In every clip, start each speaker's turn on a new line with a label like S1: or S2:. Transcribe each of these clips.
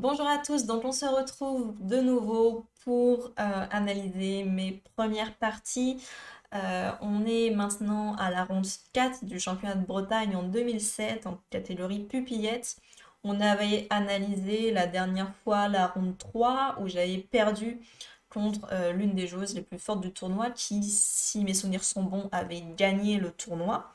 S1: Bonjour à tous, donc on se retrouve de nouveau pour analyser mes premières parties. On est maintenant à la ronde 4 du championnat de Bretagne en 2007 en catégorie pupillette. On avait analysé la dernière fois la ronde 3 où j'avais perdu contre l'une des joueuses les plus fortes du tournoi qui, si mes souvenirs sont bons, avait gagné le tournoi.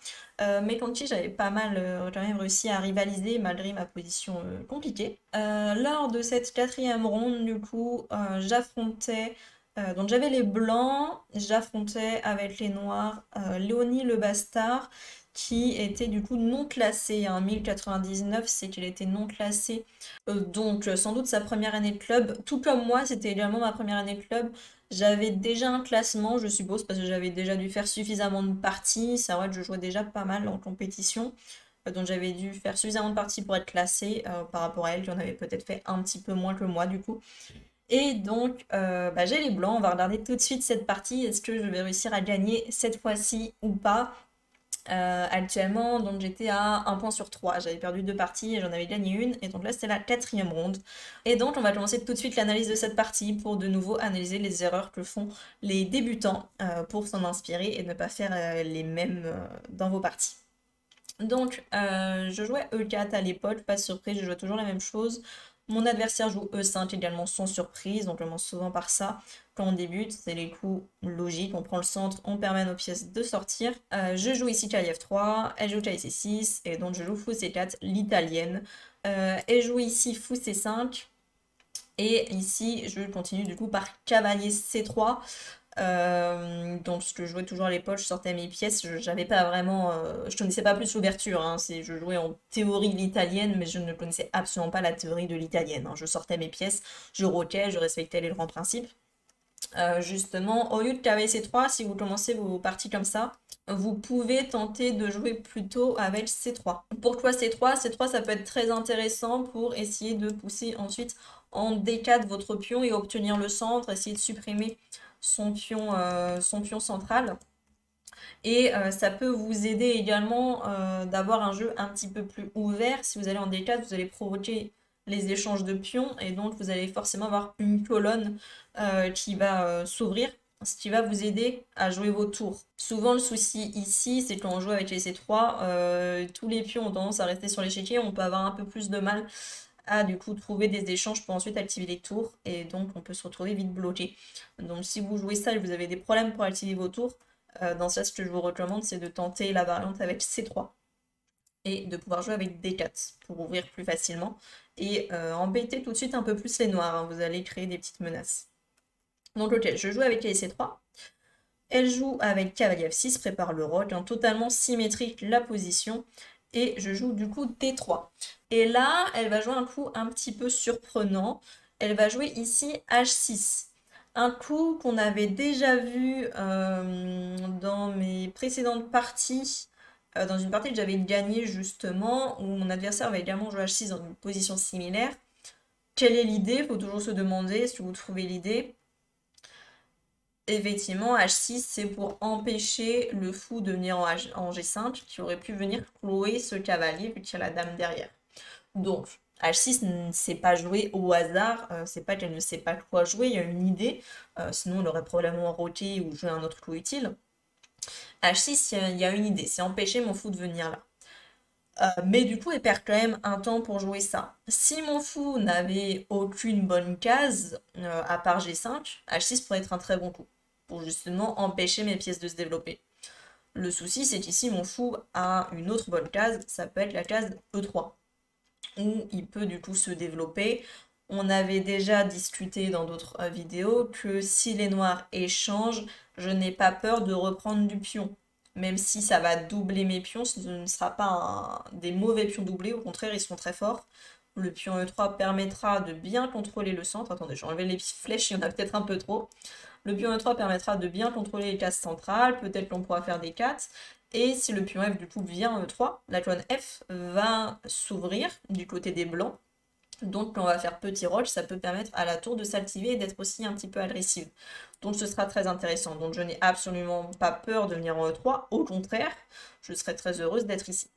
S1: Mais contre qui j'avais pas mal quand même réussi à rivaliser malgré ma position compliquée. Lors de cette quatrième ronde, du coup, donc j'avais les blancs, j'affrontais avec les noirs Léonie Le Bastard, qui était du coup non classé, hein, 1099, c'est qu'il était non classé. Donc sans doute sa première année de club, tout comme moi, c'était également ma première année de club. J'avais déjà un classement, je suppose, parce que j'avais déjà dû faire suffisamment de parties. C'est vrai que je jouais déjà pas mal en compétition. Donc j'avais dû faire suffisamment de parties pour être classée par rapport à elle, qui en avait peut-être fait un petit peu moins que moi du coup. Et donc j'ai les blancs, on va regarder tout de suite cette partie. Est-ce que je vais réussir à gagner cette fois-ci ou pas? Actuellement, donc j'étais à 1 point sur 3. J'avais perdu 2 parties et j'en avais gagné une. Et donc là, c'était la quatrième ronde. Et donc, on va commencer tout de suite l'analyse de cette partie pour de nouveau analyser les erreurs que font les débutants pour s'en inspirer et ne pas faire les mêmes dans vos parties. Donc, je jouais E4 à l'époque, pas de surprise, je jouais toujours la même chose. Mon adversaire joue E5 également sans surprise, donc je commence souvent par ça. Quand on débute, c'est les coups logiques, on prend le centre, on permet à nos pièces de sortir. Je joue ici cavalier F3, elle joue cavalier C6, et donc je joue fou C4, l'italienne. Elle joue ici fou C5, et ici je continue du coup par cavalier C3. Donc ce que je jouais toujours à l'époque, je sortais mes pièces, j'avais pas vraiment, je connaissais pas plus l'ouverture, hein, je jouais en théorie de l'italienne, mais je ne connaissais absolument pas la théorie de l'italienne, hein. Je sortais mes pièces, je roquais, je respectais les grands principes. Justement, au lieu de KVC3, si vous commencez vos parties comme ça, vous pouvez tenter de jouer plutôt avec C3. Pourquoi C3? C3, ça peut être très intéressant pour essayer de pousser ensuite en D4 votre pion et obtenir le centre, essayer de supprimer son pion central. Et ça peut vous aider également d'avoir un jeu un petit peu plus ouvert. Si vous allez en D4, vous allez provoquer les échanges de pions et donc vous allez forcément avoir une colonne qui va s'ouvrir, ce qui va vous aider à jouer vos tours. Souvent le souci ici, c'est quand on joue avec les C3, tous les pions ont tendance à rester sur l'échiquier, on peut avoir un peu plus de mal à du coup trouver des échanges pour ensuite activer les tours et donc on peut se retrouver vite bloqué. Donc si vous jouez ça et vous avez des problèmes pour activer vos tours, dans ça, ce que je vous recommande, c'est de tenter la variante avec C3 et de pouvoir jouer avec D4 pour ouvrir plus facilement et embêter tout de suite un peu plus les noirs, hein. Vous allez créer des petites menaces. Donc ok, je joue avec les C3. Elle joue avec cavalier F6, prépare le roc, hein, totalement symétrique la position. Et je joue du coup D3. Et là, elle va jouer un coup un petit peu surprenant. Elle va jouer ici H6. Un coup qu'on avait déjà vu dans mes précédentes parties, dans une partie que j'avais gagnée justement, où mon adversaire avait également joué H6 dans une position similaire. Quelle est l'idée? Il faut toujours se demander si vous trouvez l'idée. Effectivement, H6, c'est pour empêcher le fou de venir en G5, qui aurait pu venir clouer ce cavalier, vu qu'il y a la dame derrière. Donc, H6 ne sait pas jouer au hasard, c'est pas qu'elle ne sait pas quoi jouer, il y a une idée, sinon elle aurait probablement roté ou joué un autre clou utile. H6, il y a une idée, c'est empêcher mon fou de venir là. Mais du coup, elle perd quand même un temps pour jouer ça. Si mon fou n'avait aucune bonne case, à part G5, H6 pourrait être un très bon coup, pour justement empêcher mes pièces de se développer. Le souci, c'est qu'ici, mon fou a une autre bonne case, ça peut être la case E3, où il peut du coup se développer. On avait déjà discuté dans d'autres vidéos que si les noirs échangent, je n'ai pas peur de reprendre du pion. Même si ça va doubler mes pions, ce ne sera pas des mauvais pions doublés, au contraire, ils sont très forts. Le pion E3 permettra de bien contrôler le centre. Attendez, j'ai enlevé les flèches, il y en a peut-être un peu trop. Le pion E3 permettra de bien contrôler les cases centrales, peut-être qu'on pourra faire des 4. Et si le pion F du coup vient E3, la colonne F va s'ouvrir du côté des blancs. Donc quand on va faire petit roach, ça peut permettre à la tour de s'activer et d'être aussi un petit peu agressive. Donc ce sera très intéressant. Donc je n'ai absolument pas peur de venir en E3, au contraire, je serai très heureuse d'être ici.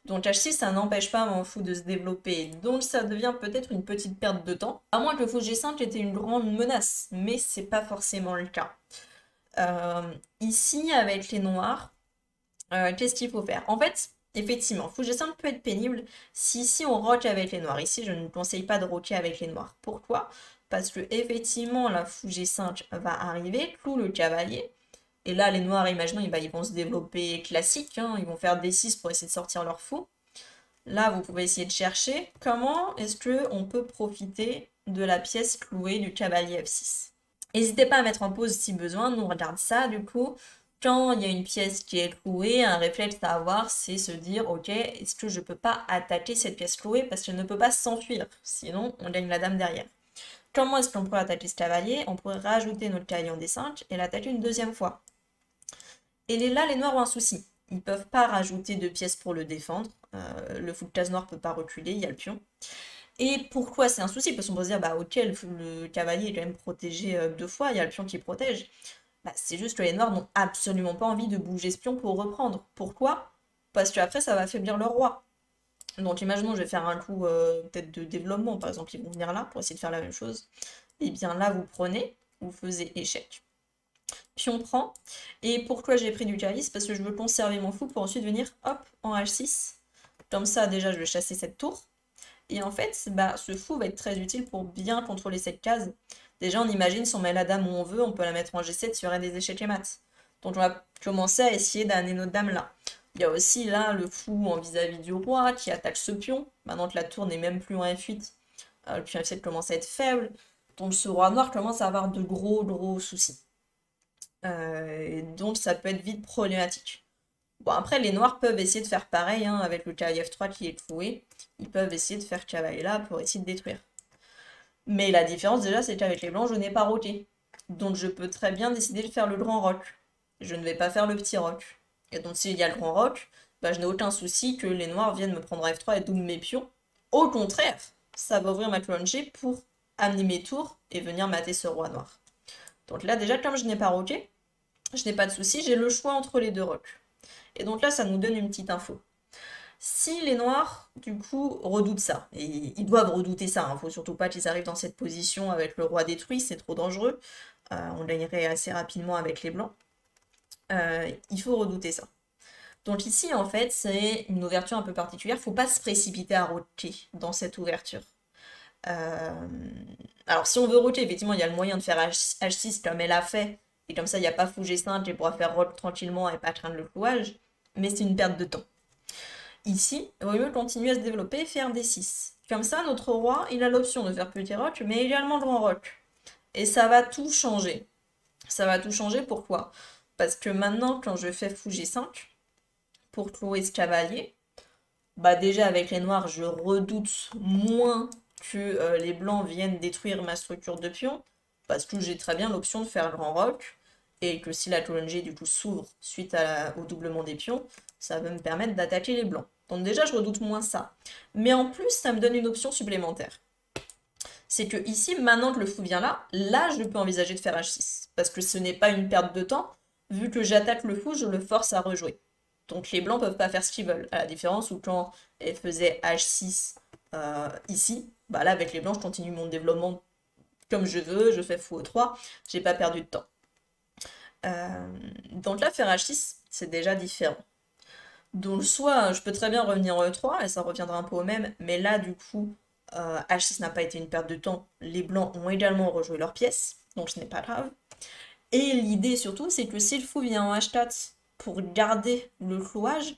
S1: Donc H6, ça n'empêche pas mon fou de se développer, donc ça devient peut-être une petite perte de temps, à moins que le fou G5 était une grande menace, mais c'est pas forcément le cas. Ici, avec les noirs, qu'est-ce qu'il faut faire? En fait, effectivement, fou G5 peut être pénible si ici on roque avec les noirs. Ici, je ne conseille pas de roquer avec les noirs. Pourquoi? Parce que effectivement, la fou G5 va arriver, cloue le cavalier, et là, les noirs, imaginons, ils vont se développer classique, hein, ils vont faire D6 pour essayer de sortir leur fou. Là, vous pouvez essayer de chercher comment est-ce qu'on peut profiter de la pièce clouée du cavalier F6. N'hésitez pas à mettre en pause si besoin, nous on regarde ça du coup. Quand il y a une pièce qui est clouée, un réflexe à avoir, c'est se dire, ok, est-ce que je peux pas attaquer cette pièce clouée parce qu'elle ne peut pas s'enfuir, sinon on gagne la dame derrière. Comment est-ce qu'on pourrait attaquer ce cavalier? On pourrait rajouter notre cavalier en D5 et l'attaquer une deuxième fois. Et là, les noirs ont un souci. Ils ne peuvent pas rajouter de pièces pour le défendre. Le fou de case noir ne peut pas reculer, il y a le pion. Et pourquoi c'est un souci? Parce qu'on peut se dire, bah ok, le cavalier est quand même protégé 2 fois, il y a le pion qui protège. Bah, c'est juste que les noirs n'ont absolument pas envie de bouger ce pion pour reprendre. Pourquoi? Parce qu'après, ça va affaiblir le roi. Donc imaginons, je vais faire un coup peut-être de développement, par exemple, ils vont venir là pour essayer de faire la même chose. Et bien là, vous prenez, vous faisiez échec. Pion prend. Et pourquoi j'ai pris du calice? Parce que je veux conserver mon fou pour ensuite venir, hop, en H6. Comme ça, déjà, je vais chasser cette tour. Et en fait, bah, ce fou va être très utile pour bien contrôler cette case. Déjà, on imagine si on met la dame où on veut, on peut la mettre en G7, il y aurait des échecs et mat. Donc on va commencer à essayer d'amener notre dame là. Il y a aussi là le fou en vis-à-vis du roi qui attaque ce pion. Maintenant que la tour n'est même plus en F8, le pion F7 commence à être faible. Donc ce roi noir commence à avoir de gros soucis. Donc ça peut être vite problématique. Bon, après, les noirs peuvent essayer de faire pareil, hein, avec le cavalier F3 qui est cloué. Ils peuvent essayer de faire cavalier là pour essayer de détruire. Mais la différence déjà, c'est qu'avec les blancs, je n'ai pas roqué. Donc je peux très bien décider de faire le grand roc. Je ne vais pas faire le petit roc. Et donc s'il y a le grand roc, bah, je n'ai aucun souci que les noirs viennent me prendre F3 et double mes pions. Au contraire, ça va ouvrir ma colonne G pour amener mes tours et venir mater ce roi noir. Donc là déjà, comme je n'ai pas roqué, je n'ai pas de souci, j'ai le choix entre les deux rocs. Et donc là, ça nous donne une petite info. Si les noirs, du coup, redoutent ça, et ils doivent redouter ça, hein, faut surtout pas qu'ils arrivent dans cette position avec le roi détruit, c'est trop dangereux, on gagnerait assez rapidement avec les blancs, il faut redouter ça. Donc ici, en fait, c'est une ouverture un peu particulière, faut pas se précipiter à roquer dans cette ouverture. Alors si on veut roquer, effectivement, il y a le moyen de faire H6 comme elle a fait, et comme ça, il n'y a pas fou G5 et pourra faire rock tranquillement et pas craindre le clouage, mais c'est une perte de temps. Ici, il vaut mieux continuer à se développer et faire D6. Comme ça, notre roi, il a l'option de faire petit roc, mais également grand roc. Et ça va tout changer. Ça va tout changer, pourquoi? Parce que maintenant, quand je fais fou G5, pour clouer ce cavalier, bah déjà avec les noirs, je redoute moins que les blancs viennent détruire ma structure de pion, parce que j'ai très bien l'option de faire grand roc, et que si la colonne G du coup s'ouvre suite au doublement des pions, ça va me permettre d'attaquer les blancs. Donc déjà, je redoute moins ça. Mais en plus, ça me donne une option supplémentaire. C'est que ici, maintenant que le fou vient là, je peux envisager de faire H6. Parce que ce n'est pas une perte de temps, vu que j'attaque le fou, je le force à rejouer. Donc les blancs peuvent pas faire ce qu'ils veulent. À la différence où quand elle faisait H6 ici, bah là avec les blancs, je continue mon développement comme je veux, je fais fou E3, j'ai pas perdu de temps. Donc là, faire H6, c'est déjà différent. Donc soit je peux très bien revenir en E3 et ça reviendra un peu au même, mais là du coup H6 n'a pas été une perte de temps, les blancs ont également rejoué leurs pièces, donc ce n'est pas grave. Et l'idée surtout c'est que si le fou vient en H4 pour garder le clouage,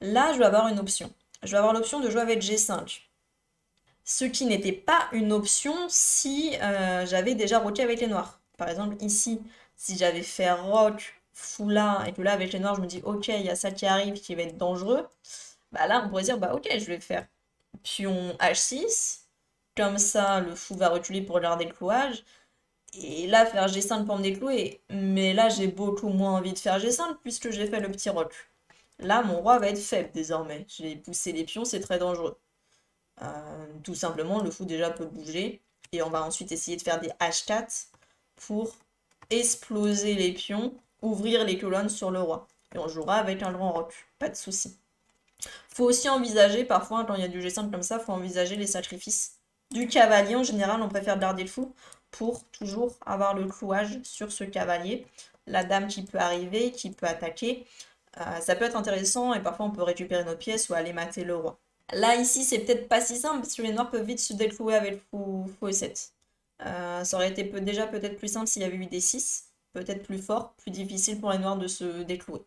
S1: là je vais avoir une option. Je vais avoir l'option de jouer avec G5. Ce qui n'était pas une option si j'avais déjà roqué avec les noirs. Par exemple ici, si j'avais fait roc, fou là, et que là avec les noirs je me dis ok, il y a ça qui arrive qui va être dangereux, bah là on pourrait dire bah ok, je vais faire pion H6, comme ça le fou va reculer pour garder le clouage, et là faire G5 pour me déclouer, mais là j'ai beaucoup moins envie de faire G5 puisque j'ai fait le petit roc. Là mon roi va être faible désormais, j'ai poussé les pions, c'est très dangereux. Tout simplement, le fou déjà peut bouger. Et on va ensuite essayer de faire des H4 pour exploser les pions, ouvrir les colonnes sur le roi. Et on jouera avec un grand roc, pas de souci. Faut aussi envisager, parfois, quand il y a du G5 comme ça, faut envisager les sacrifices. Du cavalier, en général, on préfère garder le fou pour toujours avoir le clouage sur ce cavalier. La dame qui peut arriver, qui peut attaquer. Ça peut être intéressant et parfois on peut récupérer nos pièces ou aller mater le roi. Là, ici, c'est peut-être pas si simple parce que les noirs peuvent vite se déclouer avec le fou E7. Ça aurait été déjà peut-être plus simple s'il y avait eu des 6, peut-être plus fort, plus difficile pour les noirs de se déclouer.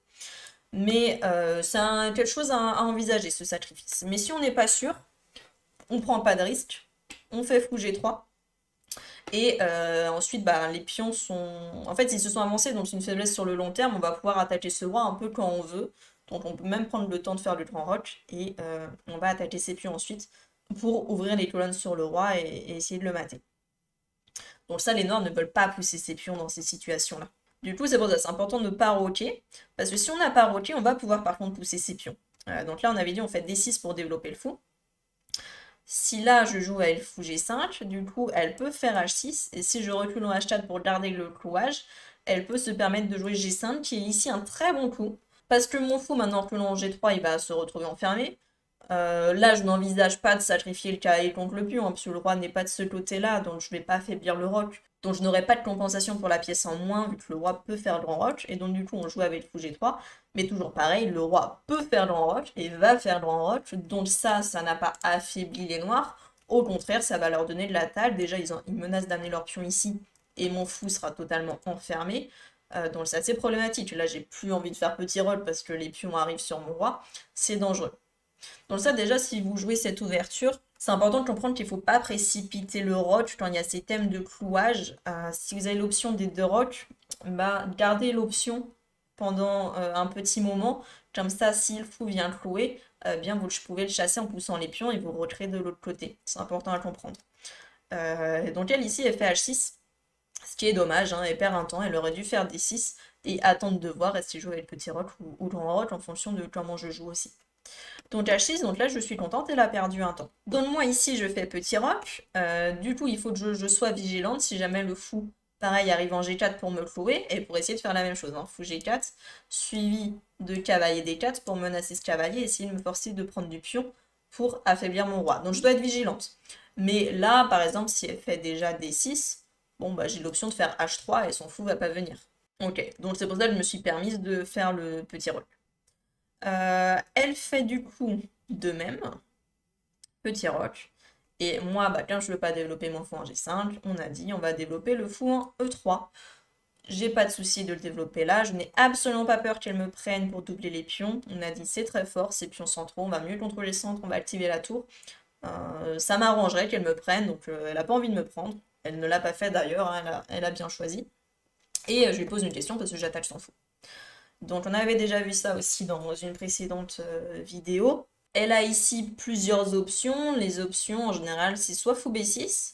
S1: Mais c'est quelque chose à envisager, ce sacrifice. Mais si on n'est pas sûr, on prend pas de risque, on fait fou G3. Et ensuite, bah, les pions sont... En fait, ils se sont avancés, donc c'est une faiblesse sur le long terme. On va pouvoir attaquer ce roi un peu quand on veut. Donc on peut même prendre le temps de faire le grand roch. Et on va attaquer ces pions ensuite pour ouvrir les colonnes sur le roi et essayer de le mater. Donc ça, les noirs ne veulent pas pousser ces pions dans ces situations-là. Du coup, c'est pour ça, c'est important de ne pas roquer. Parce que si on n'a pas roqué, on va pouvoir par contre pousser ces pions. Donc là, on avait dit on fait D6 pour développer le fou. Si là je joue avec fou G5, du coup elle peut faire H6, et si je recule en H4 pour garder le clouage, elle peut se permettre de jouer G5, qui est ici un très bon coup. Parce que mon fou, maintenant reculant en G3, il va se retrouver enfermé. Là, je n'envisage pas de sacrifier le cavalier contre le pion, hein, parce que le roi n'est pas de ce côté-là, donc je ne vais pas affaiblir le roc. Donc je n'aurai pas de compensation pour la pièce en moins, vu que le roi peut faire grand roc, et donc du coup on joue avec fou G3. Mais toujours pareil, le roi peut faire grand roc, et va faire grand roc, donc ça n'a pas affaibli les noirs. Au contraire, ça va leur donner de la taille. Déjà, ils menacent d'amener leur pion ici, et mon fou sera totalement enfermé. Donc c'est assez problématique. Là, j'ai plus envie de faire petit roc parce que les pions arrivent sur mon roi. C'est dangereux. Donc ça, déjà, si vous jouez cette ouverture, c'est important de comprendre qu'il ne faut pas précipiter le roch quand il y a ces thèmes de clouage. Si vous avez l'option des deux rocs, bah, gardez l'option pendant un petit moment. Comme ça, si le fou vient clouer, bien vous pouvez le chasser en poussant les pions et vous recréer de l'autre côté. C'est important à comprendre. Donc elle ici, elle fait H6, ce qui est dommage, hein, elle perd un temps, elle aurait dû faire D6 et attendre de voir si je joue avec le petit roc ou le grand roc en fonction de comment je joue aussi. Donc H6, donc là je suis contente, elle a perdu un temps. Donc moi ici je fais petit roc, du coup il faut que je sois vigilante si jamais le fou, pareil, arrive en G4 pour me clouer, et pour essayer de faire la même chose, hein, fou G4, suivi de cavalier D4 pour menacer ce cavalier et essayer de me forcer de prendre du pion pour affaiblir mon roi. Donc je dois être vigilante. Mais là, par exemple, si elle fait déjà D6, bon bah j'ai l'option de faire H3 et son fou va pas venir. Ok, donc c'est pour ça que je me suis permise de faire le petit roc. Elle fait du coup de même, petit roc. Et moi, bah, quand je ne veux pas développer mon fou en G5, on a dit on va développer le fou en E3. J'ai pas de souci de le développer là, je n'ai absolument pas peur qu'elle me prenne pour doubler les pions. On a dit c'est très fort, ces pions centraux, on va mieux contrôler le centre, on va activer la tour. Ça m'arrangerait qu'elle me prenne, donc elle n'a pas envie de me prendre. Elle ne l'a pas fait d'ailleurs, hein, elle a bien choisi. Et je lui pose une question parce que j'attaque son fou. Donc on avait déjà vu ça aussi dans une précédente vidéo. Elle a ici plusieurs options. Les options en général c'est soit fou B6.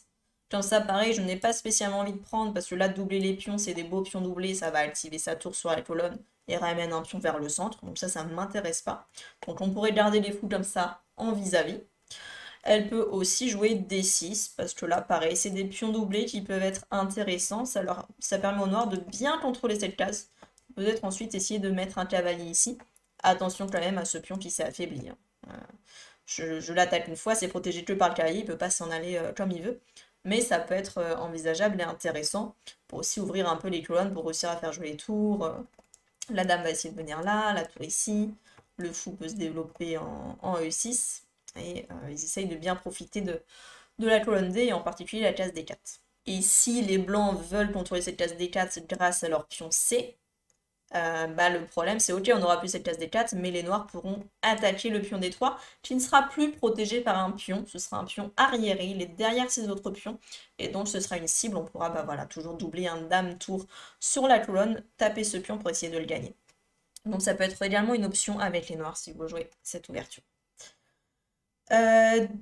S1: Comme ça pareil je n'ai pas spécialement envie de prendre parce que là doubler les pions c'est des beaux pions doublés, ça va activer sa tour sur la colonne et ramène un pion vers le centre. Donc ça ne m'intéresse pas. Donc on pourrait garder les fous comme ça en vis-à-vis. Elle peut aussi jouer D6, parce que là, pareil, c'est des pions doublés qui peuvent être intéressants. Ça permet au noir de bien contrôler cette case. Peut-être ensuite essayer de mettre un cavalier ici. Attention quand même à ce pion qui s'est affaibli, hein. Je l'attaque une fois, c'est protégé que par le cavalier, il peut pas s'en aller comme il veut. Mais ça peut être envisageable et intéressant pour aussi ouvrir un peu les colonnes pour réussir à faire jouer les tours. La dame va essayer de venir là, la tour ici. Le fou peut se développer en E6. Et ils essayent de bien profiter de la colonne D et en particulier la case D4. Et si les blancs veulent contrôler cette case D4 grâce à leur pion C, bah le problème c'est ok on n'aura plus cette case D4 mais les noirs pourront attaquer le pion D3 qui ne sera plus protégé par un pion, ce sera un pion arriéré, il est derrière ses autres pions et donc ce sera une cible, on pourra bah voilà toujours doubler un dame tour sur la colonne, taper ce pion pour essayer de le gagner. Donc ça peut être également une option avec les noirs si vous jouez cette ouverture.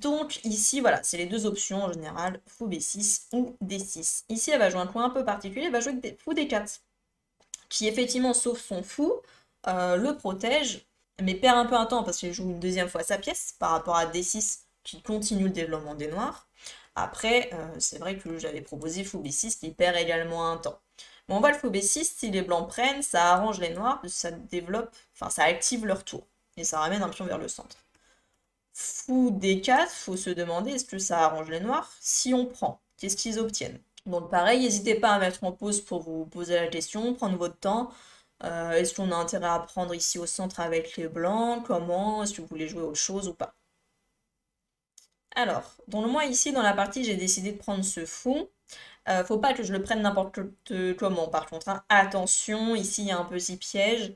S1: Donc ici, voilà, c'est les deux options en général, fou B6 ou D6. Ici, elle va jouer un coin un peu particulier, elle va jouer fou D4, qui effectivement sauve son fou, le protège, mais perd un peu un temps parce qu'elle joue une deuxième fois sa pièce par rapport à D6 qui continue le développement des noirs. Après, c'est vrai que j'avais proposé fou B6 qui perd également un temps. Mais on voit le fou B6, si les blancs prennent, ça arrange les noirs, ça développe, enfin ça active leur tour. et ça ramène un pion vers le centre. Fou D4, faut se demander est-ce que ça arrange les noirs? Si on prend, qu'est-ce qu'ils obtiennent? Donc pareil, n'hésitez pas à mettre en pause pour vous poser la question, prendre votre temps. Est-ce qu'on a intérêt à prendre ici au centre avec les blancs? Comment? Est-ce que vous voulez jouer autre chose ou pas? Alors, donc moi ici dans la partie j'ai décidé de prendre ce fou. Faut pas que je le prenne n'importe comment par contre, hein. Attention, ici il y a un petit piège.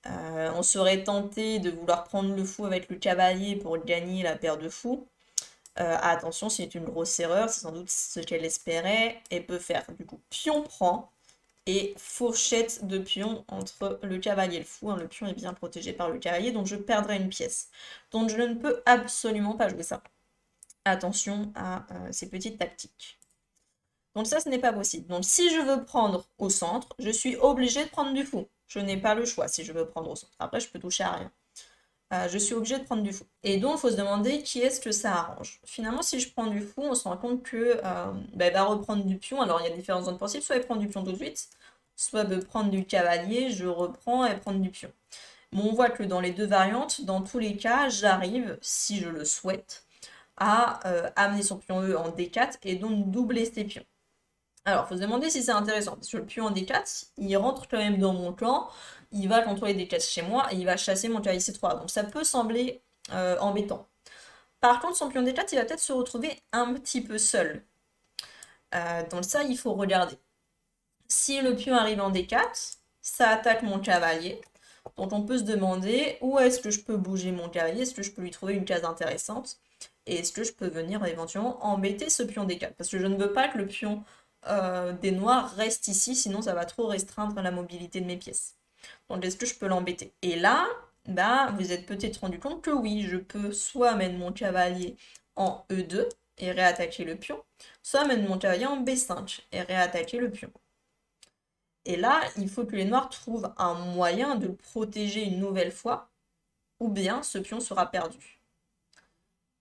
S1: On serait tenté de vouloir prendre le fou avec le cavalier pour gagner la paire de fous. Attention, c'est une grosse erreur, c'est sans doute ce qu'elle espérait. Elle peut faire du coup pion prend et fourchette de pion entre le cavalier et le fou, hein. Le pion est bien protégé par le cavalier, donc je perdrai une pièce. Donc je ne peux absolument pas jouer ça. Attention à ces petites tactiques. Donc ça, ce n'est pas possible. Donc si je veux prendre au centre, je suis obligée de prendre du fou. Je n'ai pas le choix si je veux prendre au centre. Après, je peux toucher à rien. Je suis obligée de prendre du fou. Et donc, il faut se demander qui est-ce que ça arrange. Finalement, si je prends du fou, on se rend compte que elle va reprendre du pion. Alors, il y a différentes zones possibles. Soit elle prend du pion tout de suite, soit elle veut prendre du cavalier, je reprends et prendre du pion. Bon, on voit que dans les deux variantes, dans tous les cas, j'arrive, si je le souhaite, à amener son pion E en D4 et donc doubler ses pions. Alors, faut se demander si c'est intéressant, parce que le pion en D4, il rentre quand même dans mon camp, il va contrôler D4 chez moi, et il va chasser mon cavalier C3, donc ça peut sembler embêtant. Par contre, son pion D4, il va peut-être se retrouver un petit peu seul. Donc ça, il faut regarder. Si le pion arrive en D4, ça attaque mon cavalier, donc on peut se demander où est-ce que je peux bouger mon cavalier, est-ce que je peux lui trouver une case intéressante, et est-ce que je peux venir éventuellement embêter ce pion D4, parce que je ne veux pas que le pion des noirs reste ici, sinon ça va trop restreindre la mobilité de mes pièces. Donc est-ce que je peux l'embêter? Et là, bah, vous êtes peut-être rendu compte que oui, je peux soit mettre mon cavalier en E2 et réattaquer le pion, soit mettre mon cavalier en B5 et réattaquer le pion. Et là, il faut que les noirs trouvent un moyen de le protéger une nouvelle fois, ou bien ce pion sera perdu.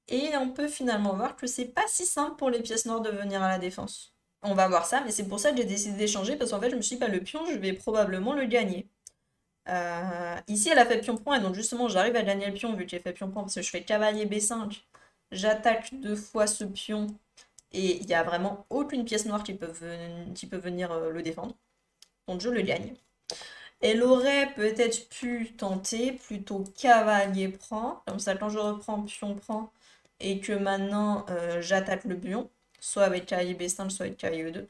S1: Et on peut finalement voir que c'est pas si simple pour les pièces noires de venir à la défense. On va voir ça, mais c'est pour ça que j'ai décidé d'échanger, parce qu'en fait, je me suis dit, bah, le pion, je vais probablement le gagner. Ici, elle a fait pion point, et donc justement, j'arrive à gagner le pion, vu que j'ai fait pion point, parce que je fais cavalier B5, j'attaque deux fois ce pion, et il n'y a vraiment aucune pièce noire qui peut venir le défendre. Donc je le gagne. Elle aurait peut-être pu tenter plutôt cavalier prend, comme ça quand je reprends pion prend, et que maintenant j'attaque le pion, soit avec cavalier B5, soit avec cavalier E2.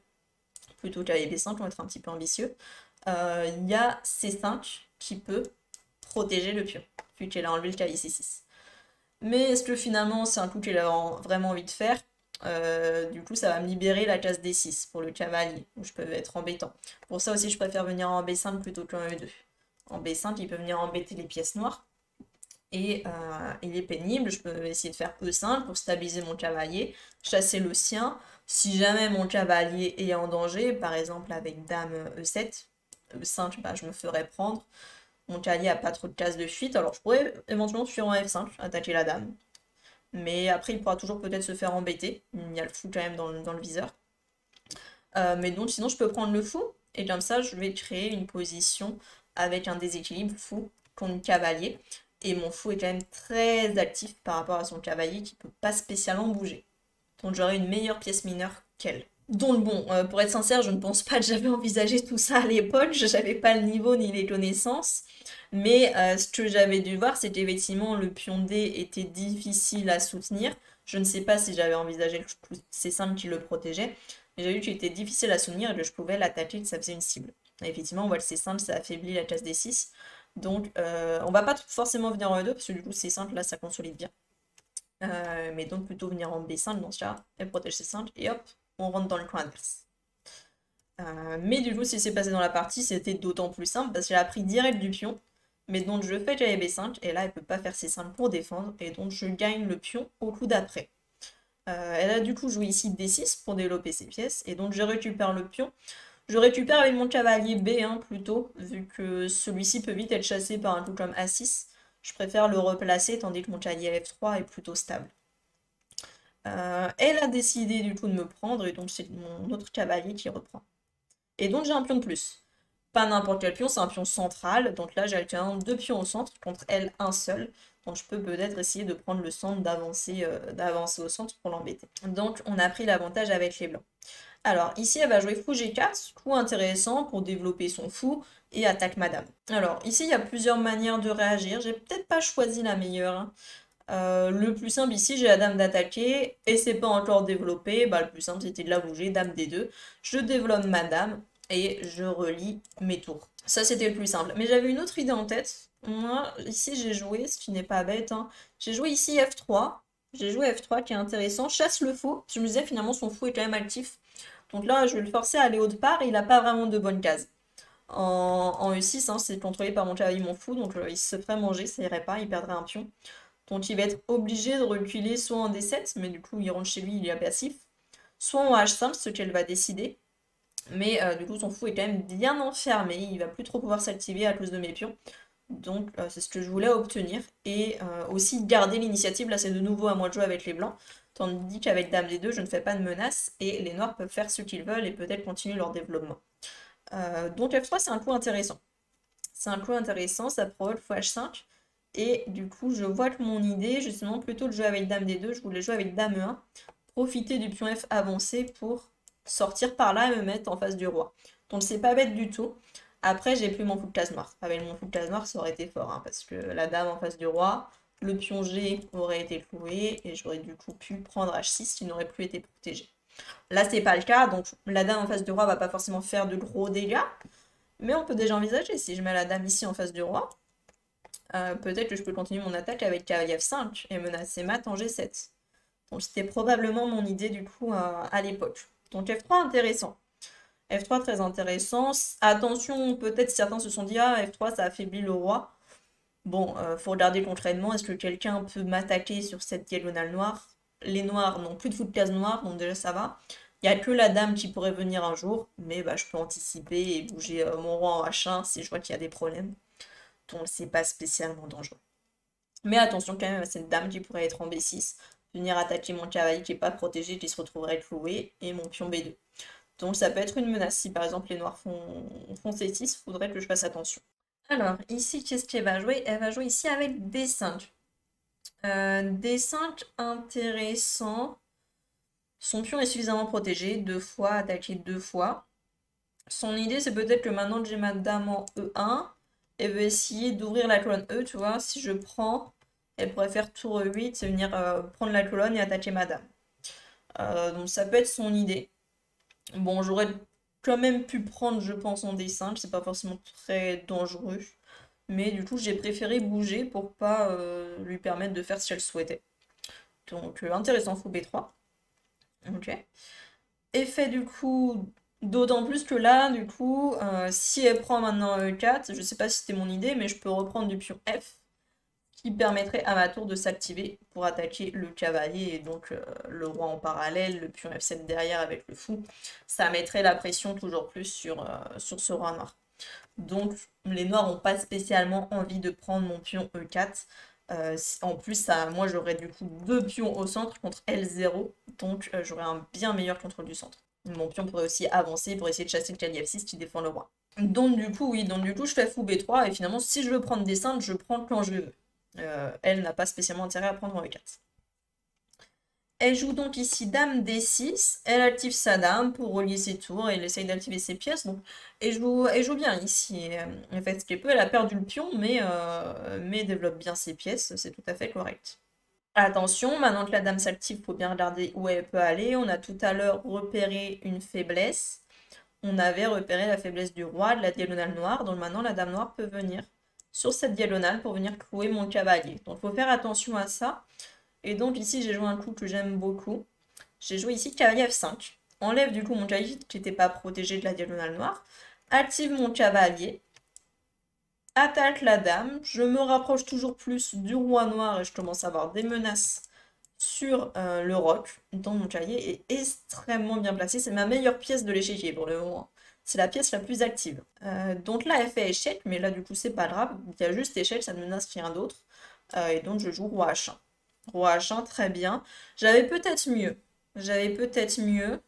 S1: Plutôt cavalier B5, on va être un petit peu ambitieux. Il y a C5 qui peut protéger le pion, vu qu'elle a enlevé le cavalier C6. Mais est-ce que finalement c'est un coup qu'elle a vraiment envie de faire? Du coup, ça va me libérer la case D6 pour le cavalier, où je peux être embêtant. Pour ça aussi, je préfère venir en B5 plutôt qu'en E2. En B5, il peut venir embêter les pièces noires. Et il est pénible, je peux essayer de faire E5 pour stabiliser mon cavalier, chasser le sien. Si jamais mon cavalier est en danger, par exemple avec dame E7, E5, bah, je me ferais prendre. Mon cavalier n'a pas trop de cases de fuite, alors je pourrais éventuellement fuir en F5, attaquer la dame. Mais après, il pourra toujours peut-être se faire embêter. Il y a le fou quand même dans le viseur. Mais donc, sinon, je peux prendre le fou. Et comme ça, je vais créer une position avec un déséquilibre fou contre cavalier. Et mon fou est quand même très actif par rapport à son cavalier qui peut pas spécialement bouger. Donc j'aurai une meilleure pièce mineure qu'elle. Donc bon, pour être sincère, je ne pense pas que j'avais envisagé tout ça à l'époque. Je n'avais pas le niveau ni les connaissances. Mais ce que j'avais dû voir, c'est qu'effectivement, le pion D était difficile à soutenir. Je ne sais pas si j'avais envisagé le coup C5 qui le protégeait. Mais j'ai vu qu'il était difficile à soutenir et que je pouvais l'attaquer, que ça faisait une cible. Et effectivement, on voit le C5, ça affaiblit la case D6. Donc, on va pas forcément venir en E2, parce que du coup, C5, là, ça consolide bien. Mais donc, plutôt venir en B5 dans ce cas, elle protège C5, et hop, on rentre dans le coin adverse. Mais du coup, ce qui s'est passé dans la partie, c'était d'autant plus simple, parce qu'elle a pris direct du pion. Mais donc, je fais cavalier B5, et là, elle peut pas faire C5 pour défendre, et donc, je gagne le pion au coup d'après. Elle a du coup joué ici D6 pour développer ses pièces, et donc, je récupère le pion. Je récupère avec mon cavalier B1 plutôt, vu que celui-ci peut vite être chassé par un coup comme A6. Je préfère le replacer, tandis que mon cavalier F3 est plutôt stable. Elle a décidé du coup de me prendre, et donc c'est mon autre cavalier qui reprend. Et donc j'ai un pion de plus. pas n'importe quel pion, c'est un pion central. Donc là, j'ai actuellement deux pions au centre, contre elle, un seul. Donc je peux peut-être essayer de prendre le centre, d'avancer au centre pour l'embêter. Donc on a pris l'avantage avec les blancs. Alors ici, elle va jouer fou G4, coup intéressant pour développer son fou et attaque madame. Alors ici, il y a plusieurs manières de réagir. J'ai peut-être pas choisi la meilleure, hein. Le plus simple ici, j'ai la dame d'attaquer et c'est pas encore développé. Bah, le plus simple c'était de la bouger, dame D2. Je développe ma dame et je relie mes tours. Ça c'était le plus simple. Mais j'avais une autre idée en tête. Moi, ici j'ai joué, ce qui n'est pas bête, hein. J'ai joué ici F3. J'ai joué F3 qui est intéressant. Chasse le fou. Je me disais finalement son fou est quand même actif. Donc là, je vais le forcer à aller haut de part et il n'a pas vraiment de bonnes cases. En E6, hein, c'est contrôlé par mon cavalier mon fou, donc il se ferait manger, ça irait pas, il perdrait un pion. Donc il va être obligé de reculer soit en D7, mais du coup il rentre chez lui, il est passif, soit en H5, ce qu'elle va décider. Mais du coup son fou est quand même bien enfermé, il va plus trop pouvoir s'activer à cause de mes pions. Donc c'est ce que je voulais obtenir. Et aussi garder l'initiative, là c'est de nouveau à moi de jouer avec les blancs. Tandis qu'avec Dame D2, je ne fais pas de menace et les noirs peuvent faire ce qu'ils veulent et peut-être continuer leur développement. Donc F3 c'est un coup intéressant. C'est un coup intéressant, ça provoque H5. Et du coup, je vois que mon idée, justement, plutôt de jouer avec Dame D2, je voulais jouer avec Dame E1, profiter du pion F avancé pour sortir par là et me mettre en face du roi. Donc c'est pas bête du tout. Après, j'ai plus mon fou de case noire. Avec mon fou de case noire, ça aurait été fort, hein, parce que la dame en face du roi, le pion G aurait été cloué, et j'aurais du coup pu prendre H6 qui n'aurait plus été protégé. Là, c'est pas le cas, donc la dame en face du roi va pas forcément faire de gros dégâts, mais on peut déjà envisager, si je mets la dame ici en face du roi, peut-être que je peux continuer mon attaque avec cavalier F5 et menacer mat en G7. Donc c'était probablement mon idée du coup à l'époque. Donc F3 intéressant. F3 très intéressant. Attention, peut-être certains se sont dit ah F3 ça affaiblit le roi. Bon, faut regarder concrètement, est-ce que quelqu'un peut m'attaquer sur cette diagonale noire? Les noirs n'ont plus de fou de case noire, donc déjà ça va. Il n'y a que la dame qui pourrait venir un jour, mais bah, je peux anticiper et bouger mon roi en H1 si je vois qu'il y a des problèmes. Donc c'est pas spécialement dangereux. Mais attention quand même à cette dame qui pourrait être en B6, venir attaquer mon cavalier qui n'est pas protégé, qui se retrouverait cloué, et mon pion B2. Donc ça peut être une menace. Si par exemple les noirs font C6, il faudrait que je fasse attention. Alors ici, qu'est-ce qu'elle va jouer? Elle va jouer ici avec D5. D5 intéressant. Son pion est suffisamment protégé, deux fois, attaqué deux fois. Son idée, c'est peut-être que maintenant que j'ai ma dame en E1, elle veut essayer d'ouvrir la colonne E, tu vois. Si je prends, elle pourrait faire tour E8, c'est venir prendre la colonne et attaquer ma dame. Donc ça peut être son idée. Bon, j'aurais quand même pu prendre, je pense, en D5, c'est pas forcément très dangereux. Mais du coup, j'ai préféré bouger pour pas lui permettre de faire ce qu'elle souhaitait. Donc intéressant, fou B3. Ok. Effet du coup, d'autant plus que là, du coup, si elle prend maintenant E4, je sais pas si c'était mon idée, mais je peux reprendre du pion F, qui permettrait à ma tour de s'activer pour attaquer le cavalier et donc le roi en parallèle, le pion F7 derrière avec le fou. Ça mettrait la pression toujours plus sur ce roi noir. Donc les noirs n'ont pas spécialement envie de prendre mon pion E4. En plus, moi j'aurais du coup deux pions au centre contre L0, donc j'aurais un bien meilleur contrôle du centre. Mon pion pourrait aussi avancer pour essayer de chasser le cavalier F6 qui défend le roi. Donc du coup, oui, donc du coup je fais fou B3 et finalement si je veux prendre des cintres, je prends quand je le veux. Elle n'a pas spécialement intérêt à prendre en E4. Elle joue donc ici dame D6, elle active sa dame pour relier ses tours, et elle essaye d'activer ses pièces, donc elle joue bien ici. Elle fait ce qu'elle peut, elle a perdu le pion, mais développe bien ses pièces, c'est tout à fait correct. Attention, maintenant que la dame s'active, il faut bien regarder où elle peut aller. On a tout à l'heure repéré une faiblesse. On avait repéré la faiblesse du roi, de la diagonale noire, donc maintenant la dame noire peut venir sur cette diagonale pour venir clouer mon cavalier. Donc il faut faire attention à ça. Et donc ici, j'ai joué un coup que j'aime beaucoup. J'ai joué ici cavalier F5. Enlève du coup mon cavalier qui n'était pas protégé de la diagonale noire. Active mon cavalier. Attaque la dame. Je me rapproche toujours plus du roi noir et je commence à avoir des menaces sur le roc. Donc mon cavalier est extrêmement bien placé. C'est ma meilleure pièce de l'échiquier pour le moment. C'est la pièce la plus active. Donc là, elle fait échec, mais là du coup, c'est pas grave. Il y a juste échec, ça ne menace rien d'autre. Et donc je joue roi H1. Roi H1, très bien. J'avais peut-être mieux. J'avais peut-être mieux.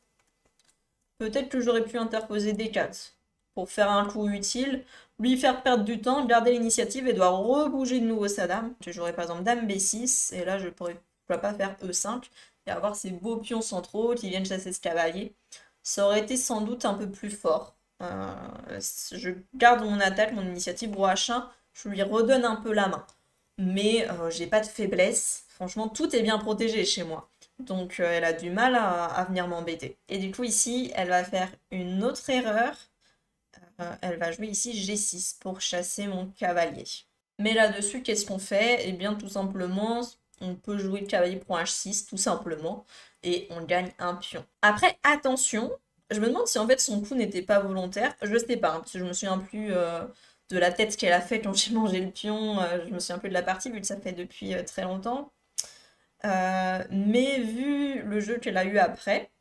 S1: Peut-être que j'aurais pu interposer D4 pour faire un coup utile, lui faire perdre du temps, garder l'initiative et doit rebouger de nouveau sa dame. Je jouerais par exemple dame B6, et là je pourrais pas faire E5, et avoir ces beaux pions centraux qui viennent chasser ce cavalier. Ça aurait été sans doute un peu plus fort. Je garde mon attaque, mon initiative, roi H1, je lui redonne un peu la main. Mais j'ai pas de faiblesse. Franchement, tout est bien protégé chez moi. Donc elle a du mal à venir m'embêter. Et du coup ici, elle va faire une autre erreur. Elle va jouer ici G6 pour chasser mon cavalier. Mais là-dessus, qu'est-ce qu'on fait? Eh bien tout simplement, on peut jouer le cavalier pour H6, tout simplement. Et on gagne un pion. Après, attention, je me demande si en fait son coup n'était pas volontaire. Je sais pas, hein, parce que je me souviens plus de la tête qu'elle a fait quand j'ai mangé le pion. Je me souviens plus de la partie, vu que ça fait depuis très longtemps. Mais vu le jeu qu'elle a eu après,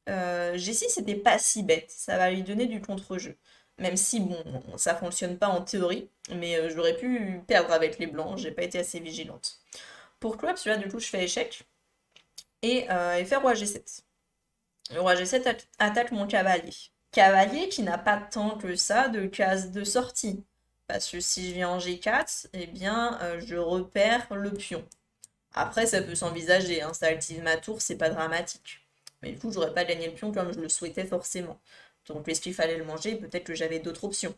S1: Jessie c'était pas si bête, ça va lui donner du contre-jeu. Même si bon, ça fonctionne pas en théorie, mais j'aurais pu perdre avec les blancs, j'ai pas été assez vigilante. Pourquoi? Parce que là du coup je fais échec et fait roi G7. Le roi G7 attaque mon cavalier. Cavalier qui n'a pas tant que ça de cases de sortie. Parce que si je viens en G4, eh bien je repère le pion. Après, ça peut s'envisager, hein, ça active ma tour, c'est pas dramatique. Mais du coup, j'aurais pas gagné le pion comme je le souhaitais forcément. Donc, est-ce qu'il fallait le manger? Peut-être que j'avais d'autres options.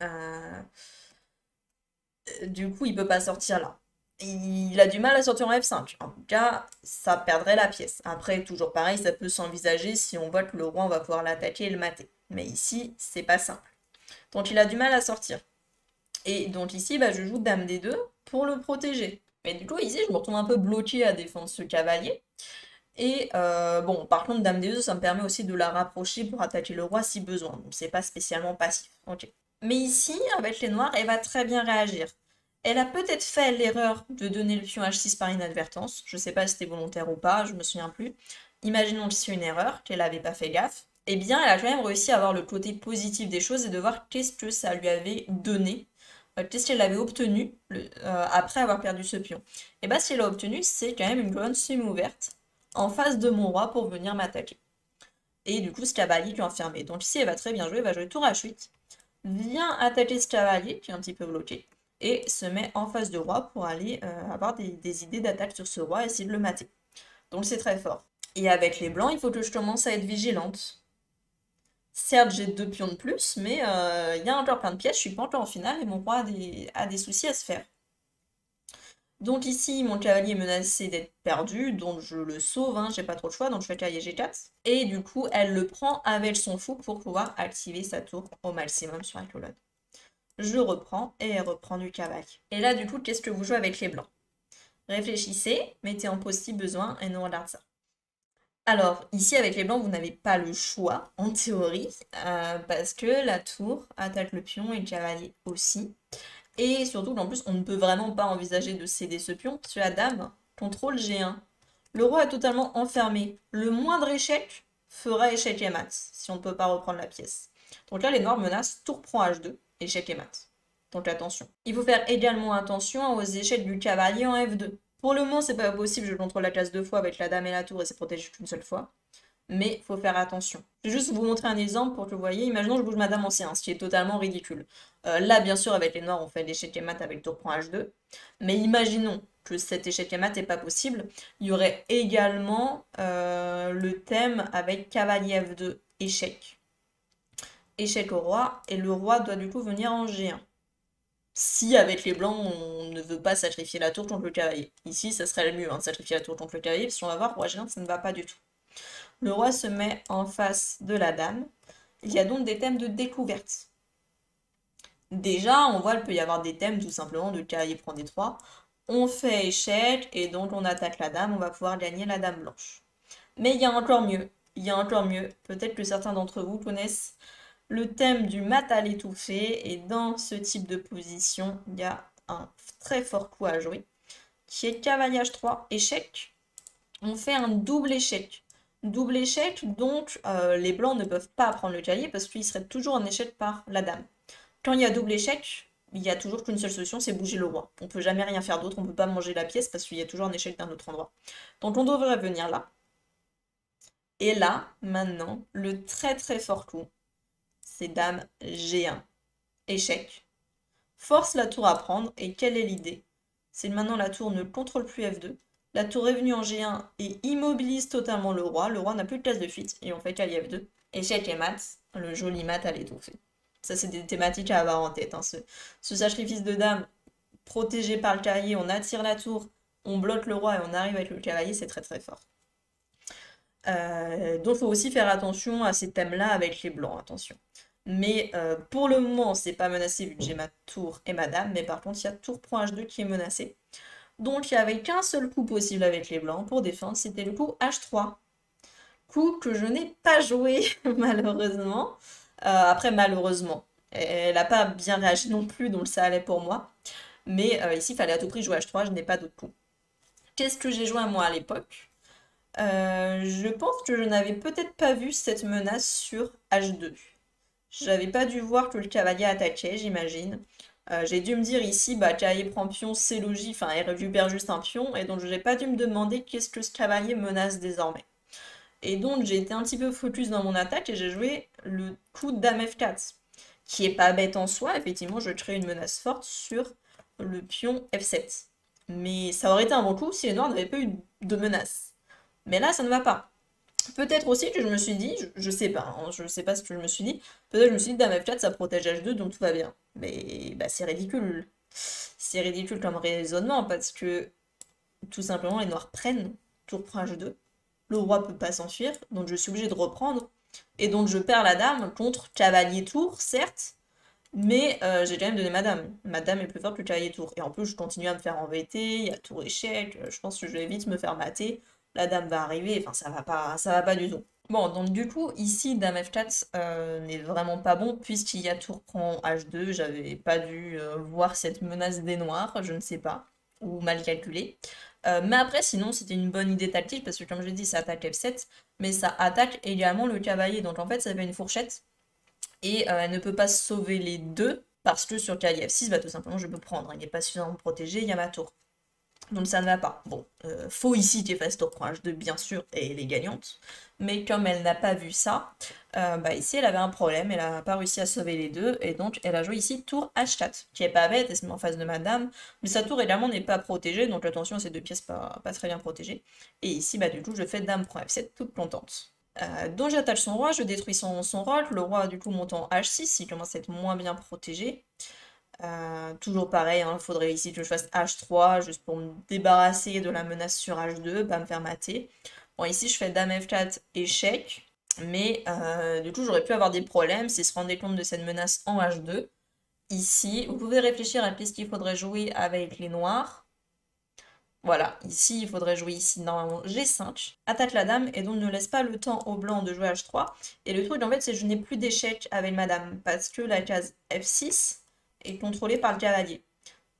S1: Euh, Du coup, il peut pas sortir là. Il a du mal à sortir en F5. En tout cas, ça perdrait la pièce. Après, toujours pareil, ça peut s'envisager si on voit que le roi, on va pouvoir l'attaquer et le mater. Mais ici, c'est pas simple. Donc, il a du mal à sortir. Et donc ici, bah, je joue dame D2 pour le protéger. Mais du coup, ici, je me retrouve un peu bloqué à défendre ce cavalier. Et bon, par contre, dame D2, ça me permet aussi de la rapprocher pour attaquer le roi si besoin. Donc c'est pas spécialement passif. Ok. Mais ici, avec les noirs, elle va très bien réagir. Elle a peut-être fait l'erreur de donner le pion H6 par inadvertance. Je sais pas si c'était volontaire ou pas, je me souviens plus. Imaginons que c'est une erreur, qu'elle avait pas fait gaffe. Eh bien, elle a quand même réussi à voir le côté positif des choses et de voir qu'est-ce que ça lui avait donné, qu'est-ce qu'elle avait obtenu après avoir perdu ce pion. Et bien, ce qu'elle a obtenu, c'est quand même une colonne semi-ouverte en face de mon roi pour venir m'attaquer. Et du coup, ce cavalier qui est enfermé. Donc ici, elle va très bien jouer, elle va jouer tour H8, vient attaquer ce cavalier qui est un petit peu bloqué, et se met en face de roi pour aller avoir des idées d'attaque sur ce roi et essayer de le mater. Donc c'est très fort. Et avec les blancs, il faut que je commence à être vigilante. Certes, j'ai 2 pions de plus, mais il y a encore plein de pièces, je suis pas encore en finale et mon roi a des soucis à se faire. Donc ici, mon cavalier est menacé d'être perdu, donc je le sauve, hein, j'ai pas trop de choix, donc je fais cavalier G4. Et du coup, elle le prend avec son fou pour pouvoir activer sa tour au maximum sur la colonne. Je reprends et elle reprend du cavalier. Et là, du coup, qu'est-ce que vous jouez avec les blancs? Réfléchissez, mettez en pause si besoin et nous on regarde ça. Alors, ici, avec les blancs, vous n'avez pas le choix, en théorie, parce que la tour attaque le pion et le cavalier aussi. Et surtout qu'en plus, on ne peut vraiment pas envisager de céder ce pion, parce que la dame contrôle G1. Le roi est totalement enfermé. Le moindre échec fera échec et mat, si on ne peut pas reprendre la pièce. Donc là, les noirs menacent tour prend H2, échec et mat. Donc attention. Il faut faire également attention aux échecs du cavalier en F2. Pour le moment, c'est pas possible, je contrôle la case 2 fois avec la dame et la tour et c'est protégé qu'une seule fois. Mais il faut faire attention. Je vais juste vous montrer un exemple pour que vous voyez. Imaginons que je bouge ma dame en C1, ce qui est totalement ridicule. Là, bien sûr, avec les noirs, on fait l'échec et mat avec tour prend H2. Mais imaginons que cet échec et mat n'est pas possible. Il y aurait également le thème avec cavalier F2, échec. Échec au roi, et le roi doit du coup venir en G1. Si avec les blancs, on ne veut pas sacrifier la tour contre le cavalier. Ici, ça serait le mieux, hein, de sacrifier la tour contre le cavalier, parce qu'on va voir, roi G1, ça ne va pas du tout. Le roi se met en face de la dame. Il y a donc des thèmes de découverte. Déjà, on voit qu'il peut y avoir des thèmes tout simplement de cavalier prend D3. On fait échec, et donc on attaque la dame, on va pouvoir gagner la dame blanche. Mais il y a encore mieux. Il y a encore mieux. Peut-être que certains d'entre vous connaissent le thème du mat à l'étouffer, et dans ce type de position, il y a un très fort coup à jouer, qui est cavalier H3, échec. On fait un double échec. Double échec, donc les blancs ne peuvent pas prendre le cavalier parce qu'ils seraient toujours en échec par la dame. Quand il y a double échec, il n'y a toujours qu'une seule solution, c'est bouger le roi. On ne peut jamais rien faire d'autre, on ne peut pas manger la pièce parce qu'il y a toujours un échec d'un autre endroit. Donc on devrait venir là. Et là, maintenant, le très très fort coup, c'est dame G1. Échec. Force la tour à prendre, et quelle est l'idée? C'est que maintenant la tour ne contrôle plus F2. La tour est venue en G1 et immobilise totalement le roi n'a plus de place de fuite, et on fait qu'à F2. Échec et mat, le joli mat à l'étouffer. Ça c'est des thématiques à avoir en tête, hein. Ce sacrifice de dame protégé par le cavalier, on attire la tour, on bloque le roi et on arrive avec le cavalier, c'est très très fort. Donc il faut aussi faire attention à ces thèmes-là avec les blancs, attention. Mais pour le moment, c'est pas menacé vu que j'ai ma tour et ma dame, mais par contre, il y a tour prend H2 qui est menacé. Donc il n'y avait qu'un seul coup possible avec les blancs pour défendre, c'était le coup H3. Coup que je n'ai pas joué, malheureusement. Après, malheureusement, elle n'a pas bien réagi non plus, donc ça allait pour moi. Mais ici, il fallait à tout prix jouer H3, je n'ai pas d'autre coup. Qu'est-ce que j'ai joué à moi à l'époque? Je pense que je n'avais peut-être pas vu cette menace sur H2. J'avais pas dû voir que le cavalier attaquait, j'imagine. J'ai dû me dire ici, bah, cavalier prend pion, c'est logique, enfin, il récupère juste un pion, et donc j'ai pas dû me demander qu'est-ce que ce cavalier menace désormais. Et donc j'ai été un petit peu focus dans mon attaque et j'ai joué le coup de dame F4, qui est pas bête en soi, effectivement, je crée une menace forte sur le pion F7. Mais ça aurait été un bon coup si les noirs n'avaient pas eu de menace. Mais là, ça ne va pas. Peut-être aussi que je me suis dit, je sais pas, hein, je sais pas ce que je me suis dit, peut-être que je me suis dit dame F4 ça protège H2 donc tout va bien. Mais bah, c'est ridicule. C'est ridicule comme raisonnement parce que tout simplement les noirs prennent, tour prend H2, le roi peut pas s'enfuir, donc je suis obligée de reprendre, et donc je perds la dame contre cavalier tour, certes, mais j'ai quand même donné ma dame. Ma dame est plus forte que le cavalier tour. Et en plus, je continue à me faire embêter, il y a tour échec, je pense que je vais vite me faire mater. La dame va arriver, enfin ça va pas du tout. Bon, donc du coup, ici, dame F4 n'est vraiment pas bon, puisqu'il y a tour prend H2, j'avais pas dû voir cette menace des noirs, je ne sais pas, ou mal calculé. Mais après, sinon, c'était une bonne idée tactique, parce que comme je l'ai dit, ça attaque F7, mais ça attaque également le cavalier, donc en fait, ça fait une fourchette et elle ne peut pas sauver les deux parce que sur cavalier F6, bah, tout simplement je peux prendre, il n'est pas suffisamment protégé, il y a ma tour. Donc ça ne va pas. Bon, faut ici qu'elle fasse tour prend H2 bien sûr et elle est gagnante, mais comme elle n'a pas vu ça, bah ici elle avait un problème, elle n'a pas réussi à sauver les deux et donc elle a joué ici tour H4 qui est pas bête, elle se met en face de ma dame, mais sa tour également n'est pas protégée, donc attention à ces deux pièces pas très bien protégées. Et ici bah du coup je fais dame prend F7 toute contente. Donc j'attache son roi, je détruis son rôle, le roi du coup monte en H6, il commence à être moins bien protégé. Toujours pareil, il faudrait ici que je fasse H3 juste pour me débarrasser de la menace sur H2, pas me faire mater. Bon ici je fais dame F4, échec, mais du coup j'aurais pu avoir des problèmes s'il se rendait compte de cette menace en H2. Ici, vous pouvez réfléchir à qu'est-ce qu'il faudrait jouer avec les noirs. Voilà, ici, il faudrait jouer ici normalement G5, attaque la dame, et donc ne laisse pas le temps au blanc de jouer H3. Et le truc, en fait, c'est que je n'ai plus d'échec avec ma dame, parce que la case F6 est contrôlée par le cavalier.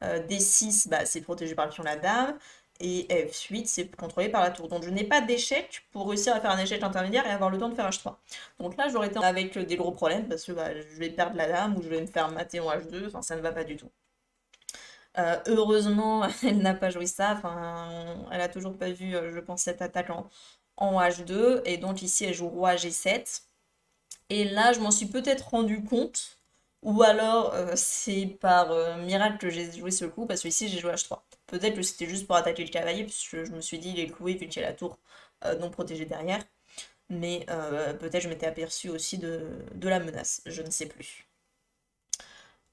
S1: D6, bah, c'est protégé par le pion la dame, et F8, c'est contrôlé par la tour. Donc je n'ai pas d'échec pour réussir à faire un échec intermédiaire et avoir le temps de faire H3. Donc là, j'aurais été avec des gros problèmes, parce que bah, je vais perdre la dame, ou je vais me faire mater en H2, enfin, ça ne va pas du tout. Heureusement, elle n'a pas joué ça. Enfin, elle a toujours pas vu, je pense, cette attaque en H2. Et donc ici, elle joue roi G7. Et là, je m'en suis peut-être rendu compte. Ou alors, c'est par miracle que j'ai joué ce coup, parce que ici, j'ai joué H3. Peut-être que c'était juste pour attaquer le cavalier, puisque je me suis dit, il est cloué vu qu'il y a la tour non protégée derrière. Mais peut-être je m'étais aperçue aussi de la menace. Je ne sais plus.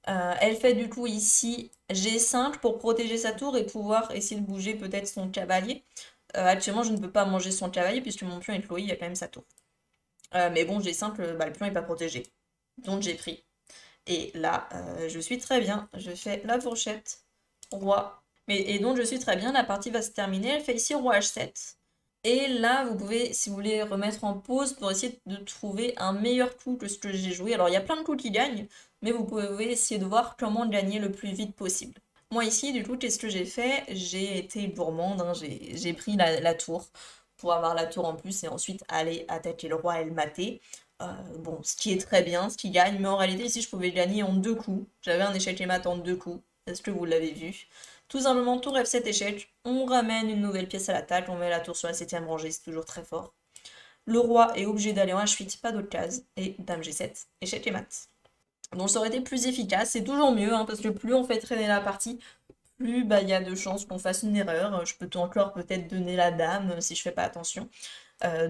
S1: Elle fait du coup ici G5 pour protéger sa tour et pouvoir essayer de bouger peut-être son cavalier. Actuellement, je ne peux pas manger son cavalier puisque mon pion est cloué, il y a quand même sa tour. Mais bon, G5, bah, le pion n'est pas protégé. Donc j'ai pris. Et là, je suis très bien. Je fais la fourchette, roi. Et donc je suis très bien, la partie va se terminer. Elle fait ici roi H7. Et là, vous pouvez, si vous voulez, remettre en pause pour essayer de trouver un meilleur coup que ce que j'ai joué. Alors, il y a plein de coups qui gagnent, mais vous pouvez essayer de voir comment gagner le plus vite possible. Moi, ici, du coup, qu'est-ce que j'ai fait? J'ai été gourmande, hein, j'ai pris la tour pour avoir la tour en plus et ensuite aller attaquer le roi et le mater. Bon, ce qui est très bien, ce qui gagne, mais en réalité, ici, je pouvais gagner en deux coups. J'avais un échec et mat en deux coups. Est-ce que vous l'avez vu? Tout simplement, tour F7 échec, on ramène une nouvelle pièce à l'attaque, on met la tour sur la 7ème rangée, c'est toujours très fort. Le roi est obligé d'aller en H8, pas d'autre case, et dame G7, échec et mat. Donc ça aurait été plus efficace, c'est toujours mieux, hein, parce que plus on fait traîner la partie, plus bah, il y a de chances qu'on fasse une erreur. Je peux encore peut-être donner la dame si je fais pas attention.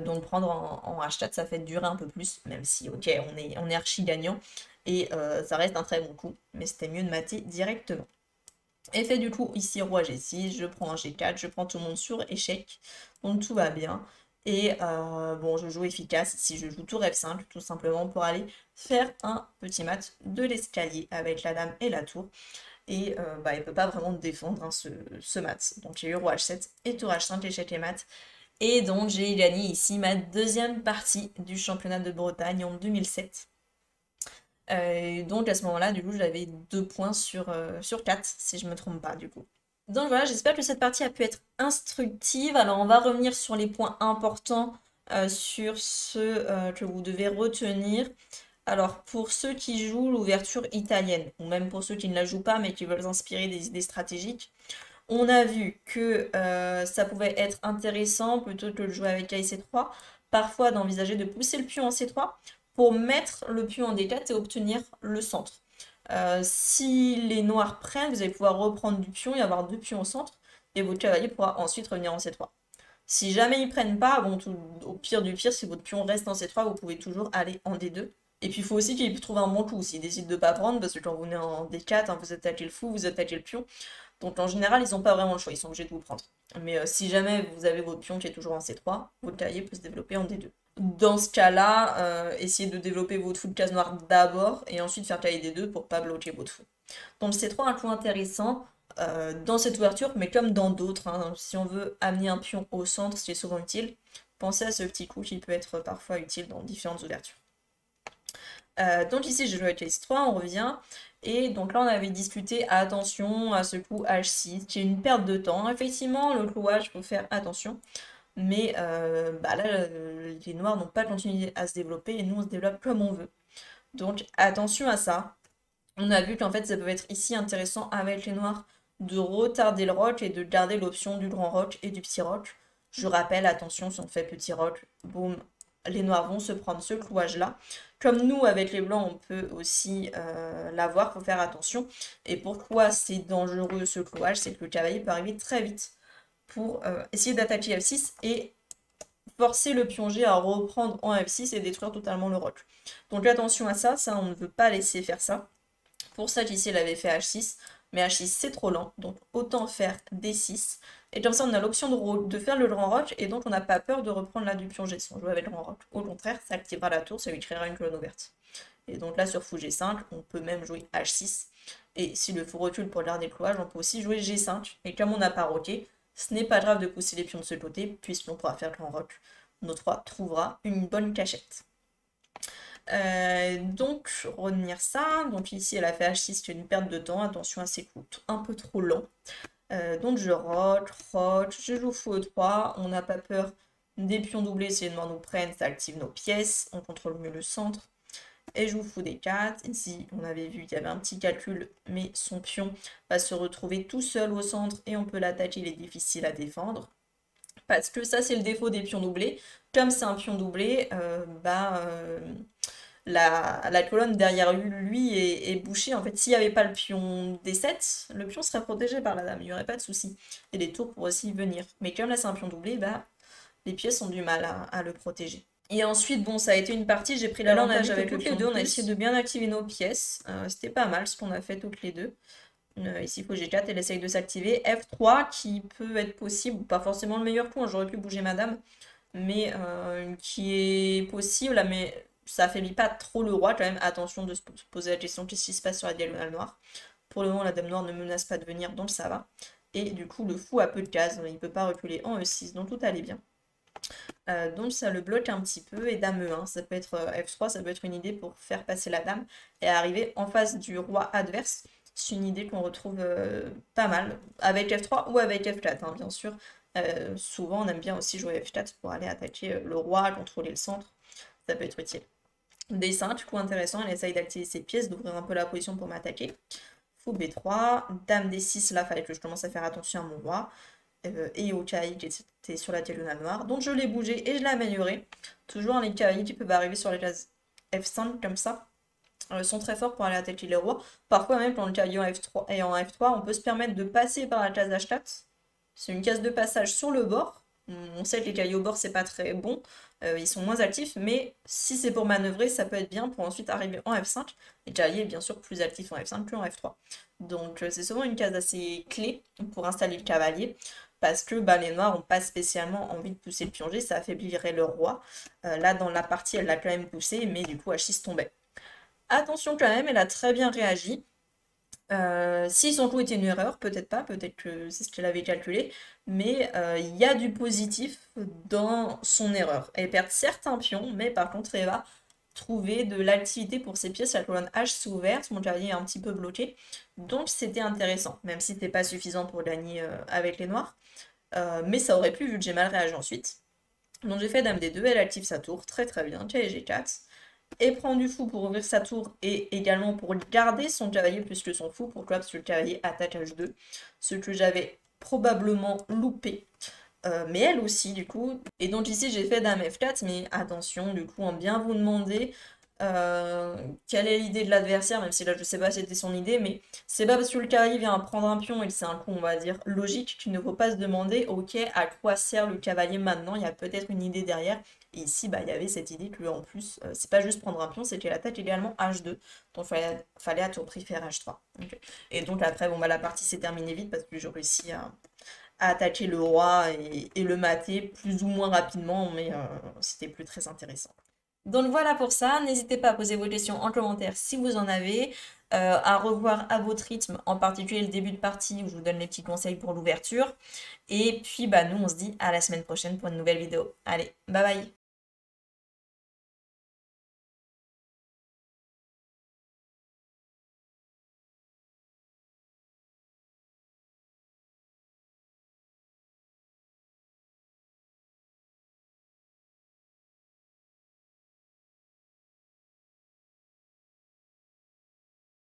S1: Donc prendre en H4, ça fait durer un peu plus, même si ok, on est archi gagnant. Et ça reste un très bon coup, mais c'était mieux de mater directement. Effet du coup, ici roi G6, je prends un G4, je prends tout le monde sur échec, donc tout va bien. Et bon, je joue efficace, ici je joue tour F5, tout simplement pour aller faire un petit mat de l'escalier avec la dame et la tour. Et bah, il peut pas vraiment défendre hein, ce mat. Donc j'ai eu roi H7 et tour H5, échec et mat. Et donc j'ai gagné ici ma deuxième partie du championnat de Bretagne en 2007. Donc à ce moment-là, du coup, j'avais 2 points sur 4, si je me trompe pas, du coup. Donc voilà, j'espère que cette partie a pu être instructive. Alors on va revenir sur les points importants, sur ceux que vous devez retenir. Alors pour ceux qui jouent l'ouverture italienne, ou même pour ceux qui ne la jouent pas mais qui veulent s'inspirer des idées stratégiques, on a vu que ça pouvait être intéressant, plutôt que de jouer avec A C3, parfois d'envisager de pousser le pion en C3 pour mettre le pion en D4 et obtenir le centre. Si les noirs prennent, vous allez pouvoir reprendre du pion et avoir deux pions au centre, et votre cavalier pourra ensuite revenir en C3. Si jamais ils prennent pas, bon, au pire du pire, si votre pion reste en C3, vous pouvez toujours aller en D2. Et puis il faut aussi qu'ils trouvent un bon coup, s'ils décident de pas prendre, parce que quand vous venez en D4, hein, vous attaquez le fou, vous attaquez le pion. Donc en général, ils n'ont pas vraiment le choix, ils sont obligés de vous prendre. Mais si jamais vous avez votre pion qui est toujours en C3, votre cavalier peut se développer en D2. Dans ce cas-là, essayez de développer votre fou de case noire d'abord et ensuite faire cavalier D2 pour pas bloquer votre fou. Donc le C3 un coup intéressant dans cette ouverture, mais comme dans d'autres, hein, si on veut amener un pion au centre, ce qui est souvent utile, pensez à ce petit coup qui peut être parfois utile dans différentes ouvertures. Donc ici j'ai joué avec S3, on revient. Et donc là on avait discuté attention à ce coup H6, qui est une perte de temps. Effectivement, le clouage, il faut faire attention. Mais bah là, les noirs n'ont pas continué à se développer et nous on se développe comme on veut. Donc attention à ça. On a vu qu'en fait ça peut être ici intéressant avec les noirs de retarder le rock et de garder l'option du grand rock et du petit rock. Je rappelle, attention, si on fait petit rock, boum, les noirs vont se prendre ce clouage-là. Comme nous, avec les blancs, on peut aussi l'avoir, faut faire attention. Et pourquoi c'est dangereux ce clouage? C'est que le cavalier peut arriver très vite pour essayer d'attaquer F6 et forcer le pion G à reprendre en F6 et détruire totalement le roc. Donc attention à ça, on ne veut pas laisser faire ça. Pour ça qu'ici elle avait fait H6, mais H6 c'est trop lent, donc autant faire D6. Et comme ça on a l'option de faire le grand roc, et donc on n'a pas peur de reprendre là du pion G si on joue avec le grand roc. Au contraire, ça activera la tour, ça lui créera une colonne ouverte. Et donc là sur fou G5, on peut même jouer H6. Et si le fou recule pour garder le clouage, on peut aussi jouer G5. Et comme on n'a pas roqué, ce n'est pas grave de pousser les pions de ce côté, puisqu'on pourra faire le grand roc. Notre roi trouvera une bonne cachette. Donc, retenir ça. Donc ici, elle a fait H6, qui est une perte de temps. Attention à ses coups un peu trop lents. Donc je rock, je joue fou E3. On n'a pas peur des pions doublés si les noirs nous prennent, ça active nos pièces. On contrôle mieux le centre. Et je joue fou D4. Ici, on avait vu qu'il y avait un petit calcul, mais son pion va se retrouver tout seul au centre et on peut l'attaquer, il est difficile à défendre. Parce que ça, c'est le défaut des pions doublés. Comme c'est un pion doublé, la colonne derrière lui est bouchée. En fait, s'il n'y avait pas le pion D7, le pion serait protégé par la dame, il n'y aurait pas de souci. Et les tours pourraient aussi venir. Mais comme là, c'est un pion doublé, bah, les pièces ont du mal à le protéger. Et ensuite, bon, ça a été une partie, j'ai pris l'avantage avec le pion de plus. On a essayé de bien activer nos pièces. C'était pas mal ce qu'on a fait toutes les deux. Ici, il faut G4, elle essaye de s'activer. F3, qui peut être possible, pas forcément le meilleur coup, hein, j'aurais pu bouger madame, mais qui est possible, mais ça affaiblit pas trop le roi quand même. Attention de se poser la question, qu'est-ce qui se passe sur la diagonale noire? Pour le moment, la dame noire ne menace pas de venir, donc ça va. Et du coup, le fou a peu de cases, il peut pas reculer en E6, donc tout allait bien. Donc ça le bloque un petit peu, et dame E1, ça peut être F3, ça peut être une idée pour faire passer la dame et arriver en face du roi adverse. C'est une idée qu'on retrouve pas mal avec F3 ou avec F4, hein, bien sûr. Souvent on aime bien aussi jouer F4 pour aller attaquer le roi, contrôler le centre, ça peut être utile. D5, du coup intéressant, elle essaye d'activer ses pièces, d'ouvrir un peu la position pour m'attaquer. Fou B3, dame D6, là fallait que je commence à faire attention à mon roi. et au cavalier qui était sur la diagonale noire. Donc je l'ai bougé et je l'ai amélioré. Toujours les cavaliers qui peuvent arriver sur les cases F5 comme ça sont très forts pour aller attaquer les rois. Parfois même quand le cavalier en F3 et en F3, on peut se permettre de passer par la case H4. C'est une case de passage sur le bord. On sait que les cavaliers au bord c'est pas très bon, ils sont moins actifs, mais si c'est pour manœuvrer, ça peut être bien pour ensuite arriver en F5. Les cavaliers bien sûr plus actifs en F5 qu'en F3. Donc c'est souvent une case assez clé pour installer le cavalier, parce que bah, les noirs n'ont pas spécialement envie de pousser le pion G, ça affaiblirait le roi. Là dans la partie elle l'a quand même poussé, mais du coup H6 tombait. Attention quand même, elle a très bien réagi. Si son coup était une erreur, peut-être pas, peut-être que c'est ce qu'elle avait calculé, mais il y a du positif dans son erreur. Elle perd certains pions, mais par contre elle va trouver de l'activité pour ses pièces. La colonne H s'est ouverte, mon cavalier est un petit peu bloqué, donc c'était intéressant, même si c'était pas suffisant pour gagner avec les noirs. Mais ça aurait pu vu que j'ai mal réagi ensuite. Donc j'ai fait dame D2, elle active sa tour, très très bien, cavalier G4 et prend du fou pour ouvrir sa tour et également pour garder son cavalier plus que son fou. Pourquoi? Parce que le cavalier attaque H2, ce que j'avais probablement loupé. Mais elle aussi du coup. Et donc ici j'ai fait dame F4, mais attention du coup, en bien vous demander quelle est l'idée de l'adversaire, même si là je sais pas si c'était son idée, mais c'est pas parce que le cavalier vient prendre un pion et que c'est un coup on va dire logique qu'il ne faut pas se demander ok à quoi sert le cavalier maintenant, il y a peut-être une idée derrière. Et ici bah il y avait cette idée que en plus c'est pas juste prendre un pion, c'est qu'elle attaque également H2, donc fallait à tout prix faire H3. Okay. Et donc après bon bah la partie s'est terminée vite parce que j'ai réussi à attaquer le roi et le mater plus ou moins rapidement, mais c'était plus très intéressant. Donc voilà pour ça, n'hésitez pas à poser vos questions en commentaire si vous en avez, à revoir à votre rythme, en particulier le début de partie où je vous donne les petits conseils pour l'ouverture. Et puis bah nous on se dit à la semaine prochaine pour une nouvelle vidéo. Allez, bye bye!